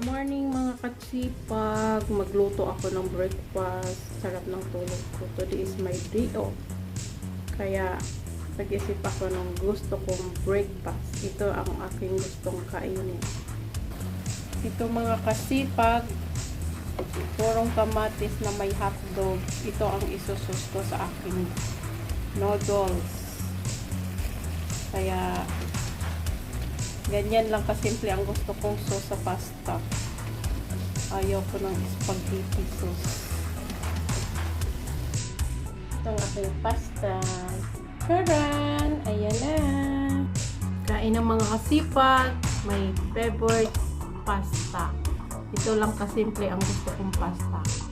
Morning mga katsipag, magluto ako ng breakfast. Sarap ng tulog ko. Today is my day off. Kaya nag-isip ako ng gusto kong breakfast. Ito ang aking gustong kainin. Ito mga kasipag, purong kamatis na may hotdog. Ito ang isusus ko sa aking noodles. Kaya ganyan lang kasimple ang gusto kong sauce sa pasta. Ayaw ko ng spaghetti sauce. Ito ang aking pasta. Karan! Ayan na! Kain ng mga kasipag. May favorite pasta. Ito lang kasimple ang gusto kong pasta.